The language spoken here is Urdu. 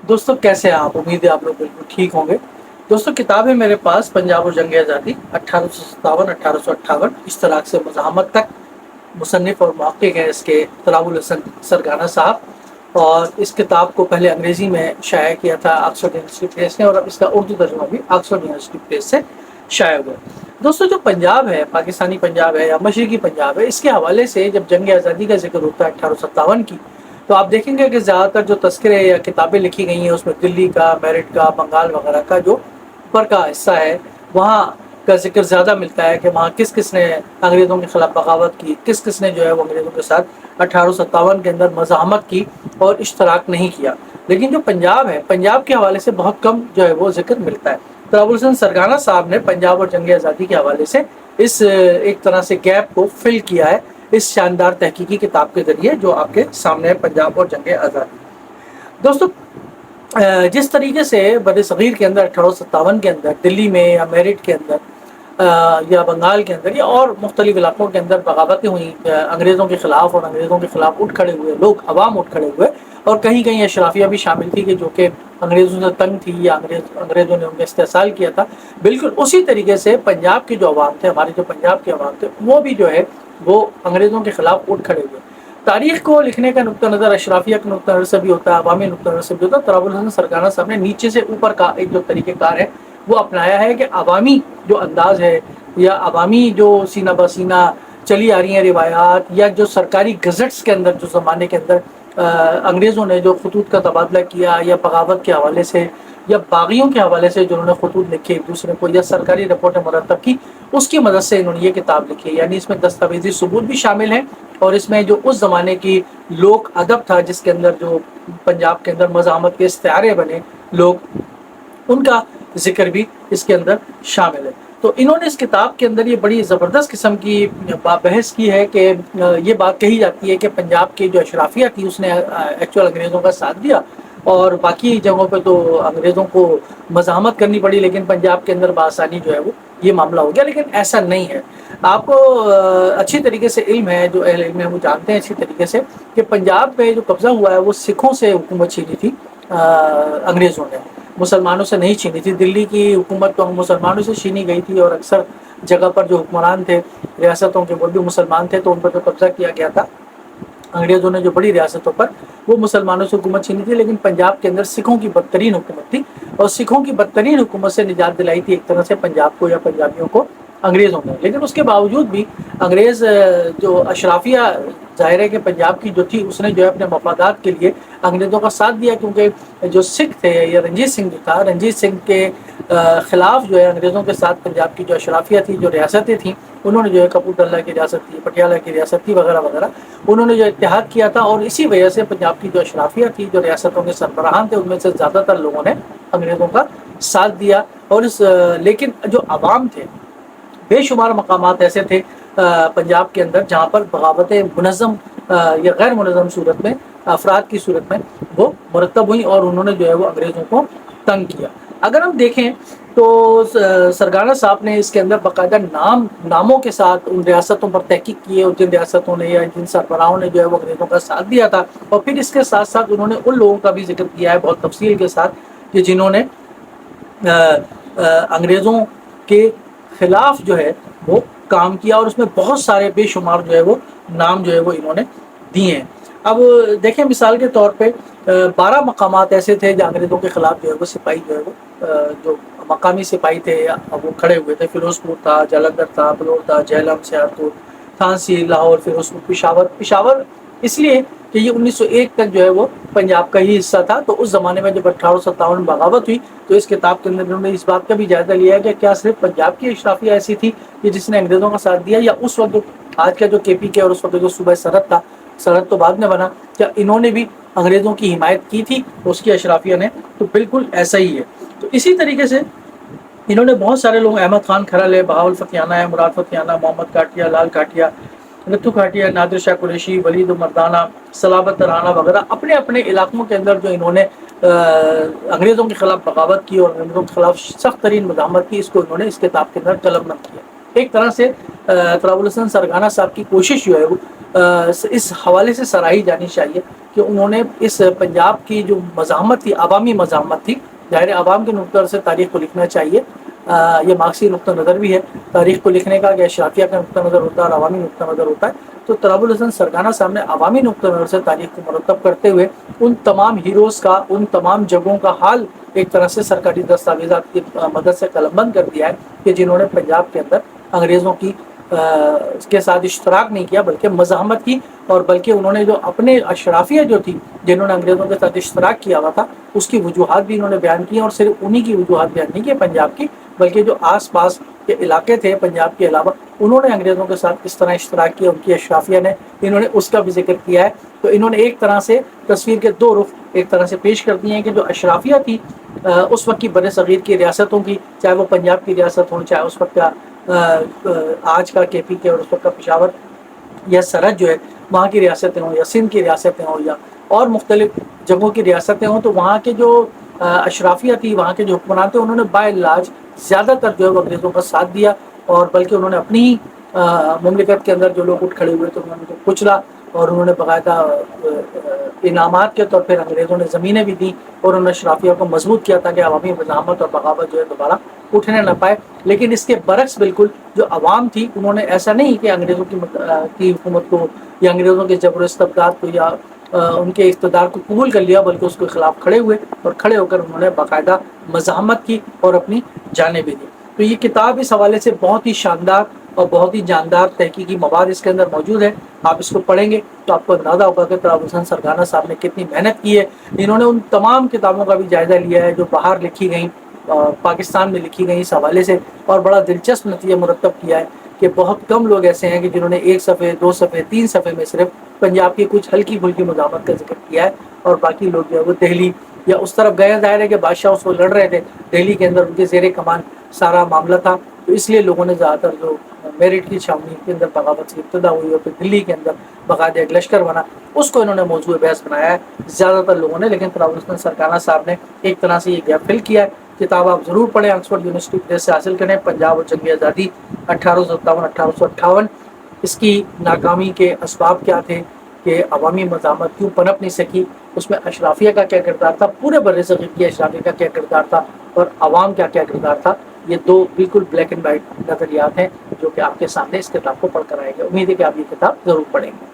دوستوں کیسے ہیں آپ؟ امید ہے آپ لوگ بالکل ٹھیک ہوں گے۔ دوستوں کتاب ہے میرے پاس پنجاب اور جنگ آزادی 1857-1858 اس طرح سے مزاحمت تک۔ مصنف اور محقق ہیں اس کے طلال الحسن سرگانہ صاحب، اور اس کتاب کو پہلے انگریزی میں شائع کیا تھا آکسفورڈ یونیورسٹی پریس نے، اور اب اس کا اردو ترجمہ بھی آکسفورڈ یونیورسٹی پریس سے شائع ہوا۔ دوستوں جو پنجاب ہے، پاکستانی پنجاب ہے یا مشرقی پنجاب ہے، اس کے حوالے سے جب جنگ آزادی کا ذکر ہوتا ہے 1857 کی، تو آپ دیکھیں گے کہ زیادہ تر جو تذکرے یا کتابیں لکھی گئی ہیں اس میں دلی کا، میرٹھ کا، بنگال وغیرہ کا جو اوپر کا حصہ ہے وہاں کا ذکر زیادہ ملتا ہے کہ وہاں کس کس نے انگریزوں کے خلاف بغاوت کی، کس کس نے جو ہے وہ انگریزوں کے ساتھ 1857 کے اندر مزاحمت کی اور اشتراک نہیں کیا۔ لیکن جو پنجاب ہے، پنجاب کے حوالے سے بہت کم جو ہے وہ ذکر ملتا ہے۔ طلال الحسن سرگانہ صاحب نے پنجاب اور جنگ آزادی کے حوالے سے اس ایک طرح سے گیپ کو فل کیا ہے اس شاندار تحقیقی کتاب کے ذریعے جو آپ کے سامنے ہے، پنجاب اور جنگ آزادی۔ دوستو جس طریقے سے بر صغیر کے اندر 1857 کے اندر دلی میں یا میرٹھ کے اندر یا بنگال کے اندر یا اور مختلف علاقوں کے اندر بغاوتیں ہوئیں انگریزوں کے خلاف، اور انگریزوں کے خلاف اٹھ کھڑے ہوئے لوگ، عوام اٹھ کھڑے ہوئے، اور کہیں کہیں اشرافیہ بھی شامل تھی کہ جو کہ انگریزوں سے تنگ تھی یا انگریزوں نے ان کا استحصال کیا تھا، بالکل اسی طریقے سے پنجاب کے جو عوام تھے، ہمارے جو پنجاب کے عوام تھے، وہ بھی جو ہے وہ انگریزوں کے خلاف اٹھ کھڑے ہوئے۔ تاریخ کو لکھنے کا نقطہ نظر اشرافیہ کے نقطہ نظر سے بھی ہوتا ہے، عوامی نقطہ نظر سے بھی ہوتا ہے۔ طلال الحسن سرگانہ صاحب نے نیچے سے اوپر کا ایک جو طریقہ کار ہے وہ اپنایا ہے کہ عوامی جو انداز ہے یا عوامی جو سینہ بہ سینہ چلی آ رہی ہیں روایات، یا جو سرکاری گزٹس کے اندر جو زمانے کے اندر انگریزوں نے جو خطوط کا تبادلہ کیا، یا بغاوت کے حوالے سے یا باغیوں کے حوالے سے جنہوں نے خطوط لکھے ایک دوسرے کو، یا سرکاری رپورٹیں مرتب کی، اس کی مدد سے انہوں نے یہ کتاب لکھی ہے۔ یعنی اس میں دستاویزی ثبوت بھی شامل ہیں، اور اس میں جو اس زمانے کی لوک ادب تھا جس کے اندر جو پنجاب کے اندر مزاحمت کے استعارے بنے لوگ، ان کا ذکر بھی اس کے اندر شامل ہے۔ تو انہوں نے اس کتاب کے اندر یہ بڑی زبردست قسم کی بحث کی ہے کہ یہ بات کہی جاتی ہے کہ پنجاب کی جو اشرافیہ تھی اس نے ایکچوئل انگریزوں کا ساتھ دیا، اور باقی جگہوں پہ تو انگریزوں کو مزاحمت کرنی پڑی، لیکن پنجاب کے اندر بآسانی جو ہے وہ یہ معاملہ ہو گیا۔ لیکن ایسا نہیں ہے۔ آپ کو اچھی طریقے سے علم ہے، جو اہل علم ہے وہ جانتے ہیں اچھی طریقے سے کہ پنجاب پہ جو قبضہ ہوا ہے وہ سکھوں سے حکومت چھینی تھی انگریزوں نے، مسلمانوں سے نہیں چھینی تھی۔ دلی کی حکومت تو مسلمانوں سے چھینی گئی تھی، اور اکثر جگہ پر جو حکمران تھے ریاستوں کے وہ بھی مسلمان تھے، تو ان پر جو قبضہ کیا گیا تھا انگریزوں نے جو بڑی ریاستوں پر، وہ مسلمانوں سے حکومت چھینی تھی۔ لیکن پنجاب کے اندر سکھوں کی بدترین حکومت تھی، اور سکھوں کی بدترین حکومت سے نجات دلائی تھی ایک طرح سے پنجاب کو یا پنجابیوں کو انگریزوں نے۔ لیکن اس کے باوجود بھی انگریز جو اشرافیہ ظاہر ہے کہ پنجاب کی جو تھی، اس نے جو ہے اپنے مفادات کے لیے انگریزوں کا ساتھ دیا، کیونکہ جو سکھ تھے یا رنجیت سنگھ جو تھا، رنجیت سنگھ کے خلاف جو ہے انگریزوں کے ساتھ پنجاب کی جو اشرافیہ تھی، جو ریاستیں تھیں، انہوں نے جو ہے کپورتھلا کی ریاست تھی، پٹیالہ کی ریاست تھی وغیرہ وغیرہ، انہوں نے جو اتحاد کیا تھا، اور اسی وجہ سے پنجاب کی جو اشرافیہ تھی، جو ریاستوں کے سربراہان تھے، ان میں سے زیادہ تر لوگوں نے انگریزوں کا ساتھ دیا۔ اور لیکن جو عوام تھے، بے شمار مقامات ایسے تھے پنجاب کے اندر جہاں پر بغاوتیں منظم یا غیر منظم صورت میں، افراد کی صورت میں وہ مرتب ہوئیں، اور انہوں نے جو ہے وہ انگریزوں کو تنگ کیا۔ اگر ہم دیکھیں تو سرگانہ صاحب نے اس کے اندر باقاعدہ ناموں کے ساتھ ان ریاستوں پر تحقیق کی ہے، اور جن ریاستوں نے یا جن سربراہوں نے جو ہے وہ انگریزوں کا ساتھ دیا تھا، اور پھر اس کے ساتھ ساتھ انہوں نے ان لوگوں کا بھی ذکر کیا ہے بہت تفصیل کے ساتھ کہ جنہوں نے انگریزوں کے خلاف جو ہے وہ کام کیا، اور اس میں بہت سارے بے شمار جو ہے وہ نام جو ہے وہ انہوں نے دیے ہیں۔ اب دیکھیں مثال کے طور پہ 12 مقامات ایسے تھے جو انگریزوں کے خلاف جو ہے وہ سپاہی جو ہے وہ جو مقامی سپاہی تھے وہ کھڑے ہوئے تھے۔ فیروز پور تھا، جلندھر تھا، بلور تھا، جہلم، سیالکوٹ، تھانسی، لاہور، فیروز پور، پشاور اس لیے کہ یہ 1901 تک جو ہے وہ پنجاب کا ہی حصہ تھا۔ تو اس زمانے میں جب 1857 بغاوت ہوئی تو اس کتاب کے اندر انہوں نے اس بات کا بھی جائزہ لیا کہ کیا صرف پنجاب کی اشرافیہ ایسی تھی کہ جس نے انگریزوں کا ساتھ دیا، یا اس وقت آج کا جو KPK اور اس وقت جو صوبہ سرحد تھا، سرحد تو بعد میں بنا، کیا انہوں نے بھی انگریزوں کی حمایت کی تھی اس کی اشرافیہ نے؟ تو بالکل ایسا ہی ہے۔ تو اسی طریقے سے انہوں نے بہت سارے لوگ، احمد خان کھرل ہے، بہاول فتیانہ ہے، مراد فتیانہ، محمد کاٹیا، لال کاٹیا، نتھو کاٹیا، نادر شاہ قریشی، ولید مردانہ، صلابت ترانہ وغیرہ اپنے اپنے علاقوں کے اندر جو انہوں نے انگریزوں کے خلاف بغاوت کی اور انگریزوں کے خلاف سخت ترین مزاحمت کی، اس کو انہوں نے اس کتاب کے اندر قلمبند کیا۔ ایک طرح سے طلال الحسن سرگانہ صاحب کی کوشش جو ہے وہ اس حوالے سے سراہی جانی چاہیے کہ انہوں نے اس پنجاب کی جو مزاحمت تھی، عوامی مزاحمت تھی، ظاہر عوام کے نقطہ نظر سے تاریخ کو لکھنا چاہیے، یہ مارکسی نقطہ نظر بھی ہے تاریخ کو لکھنے کا کہ اشرافیہ کا نقطہ نظر ہوتا ہے اور عوامی نقطہ نظر ہوتا ہے۔ تو تراب الحسن سرگانہ صاحب نے عوامی نقطہ نظر سے تاریخ کو مرتب کرتے ہوئے ان تمام ہیروز کا، ان تمام جگہوں کا حال ایک طرح سے سرکاری دستاویزات کی مدد سے قلم بند کر دیا ہے کہ جنہوں نے پنجاب کے اندر انگریزوں کی کے ساتھ اشتراک نہیں کیا بلکہ مزاحمت کی، اور بلکہ انہوں نے جو اپنے اشرافیہ جو تھی جنہوں نے انگریزوں کے ساتھ اشتراک کیا ہوا تھا اس کی وجوہات بھی انہوں نے بیان کی، اور صرف انہی کی وجوہات بیان نہیں کی پنجاب کی، بلکہ جو آس پاس کے علاقے تھے پنجاب کے علاوہ انہوں نے انگریزوں کے ساتھ کس طرح اشتراک کیا، ان کی اشرافیہ نے، انہوں نے اس کا بھی ذکر کیا ہے۔ تو انہوں نے ایک طرح سے تصویر کے دو رخ ایک طرح سے پیش کر دیے ہیں کہ جو اشرافیہ تھی اس وقت کی بر صغیر کی ریاستوں کی، چاہے وہ پنجاب کی ریاست ہوں، چاہے اس وقت کا آج کا کے پی کے اور اس وقت کا پشاور یا سرحد جو ہے وہاں کی ریاستیں ہوں، یا سندھ کی ریاستیں ہوں، یا اور مختلف جگہوں کی ریاستیں ہوں، تو وہاں کے جو اشرافیہ تھی، وہاں کے جو حکمران تھے، انہوں نے بائی علاج زیادہ تر جو ہے وہ انگریزوں کا ساتھ دیا، اور بلکہ انہوں نے اپنی ہی مملکت کے اندر جو لوگ اٹھ کھڑے ہوئے تو انہوں نے کچلا، اور انہوں نے باقاعدہ انعامات کے طور پر انگریزوں نے زمینیں بھی دیں، اور انہوں نے اشرافیہ کو مضبوط کیا تاکہ عوامی مزاحمت اور بغاوت جو ہے دوبارہ اٹھنے نہ پائے۔ لیکن اس کے برعکس بالکل جو عوام تھی انہوں نے ایسا نہیں کہ انگریزوں کی حکومت کو یا انگریزوں کے جبر و استبداد کو یا ان کے اقتدار کو قبول کر لیا، بلکہ اس کے خلاف کھڑے ہوئے، اور کھڑے ہو کر انہوں نے باقاعدہ مزاحمت کی اور اپنی جانیں بھی دی۔ تو یہ کتاب اس حوالے سے بہت ہی شاندار اور بہت ہی جاندار تحقیقی مواد اس کے اندر موجود ہے۔ آپ اس کو پڑھیں گے تو آپ کو اندازہ ہوگا کہ تراب الحسن سرگانہ صاحب نے کتنی محنت کی ہے۔ انہوں نے ان تمام کتابوں کا بھی جائزہ لیا ہے جو باہر لکھی گئیں، پاکستان میں لکھی گئیں اس حوالے سے، اور بڑا دلچسپ نتیجہ مرتب کیا ہے کہ بہت کم لوگ ایسے ہیں کہ جنہوں نے 1 صفحے 2 صفحے 3 صفحے میں صرف پنجاب کی کچھ ہلکی پھلکی مزاحمت کا ذکر کیا ہے، اور باقی لوگ جو ہے وہ دہلی یا اس طرف گئے، ظاہر ہے کہ بادشاہ اس کو لڑ رہے تھے، دہلی کے اندر ان کے زیر کمان سارا معاملہ تھا، تو اس لیے لوگوں نے زیادہ تر جو میرٹھ کی چھاونی کے اندر بغاوت سے ابتدا ہوئی اور پھر دلی کے اندر باقاعدہ ایک لشکر بنا، اس کو انہوں نے موضوع بحث بنایا ہے زیادہ تر لوگوں نے۔ لیکن تراب الحسن سرگانہ صاحب نے ایک طرح سے یہ گیپ فل کیا ہے۔ کتاب آپ ضرور پڑھیں، آکسفورڈ یونیورسٹی پریس سے حاصل کریں، پنجاب اور جنگ آزادی 1857-1858۔ اس کی ناکامی کے اسباب کیا تھے کہ عوامی مزاحمت کیوں پنپ نہیں سکی، اس میں اشرافیہ کا کیا کردار تھا، پورے بر صغیر کی اشرافیہ کا کیا کردار تھا، اور عوام کا کیا کردار تھا، یہ دو بالکل بلیک اینڈ وائٹ نظریات ہیں جو کہ آپ کے سامنے اس کتاب کو پڑھ کر آئے گا۔ امید ہے کہ آپ یہ کتاب ضرور پڑھیں گے۔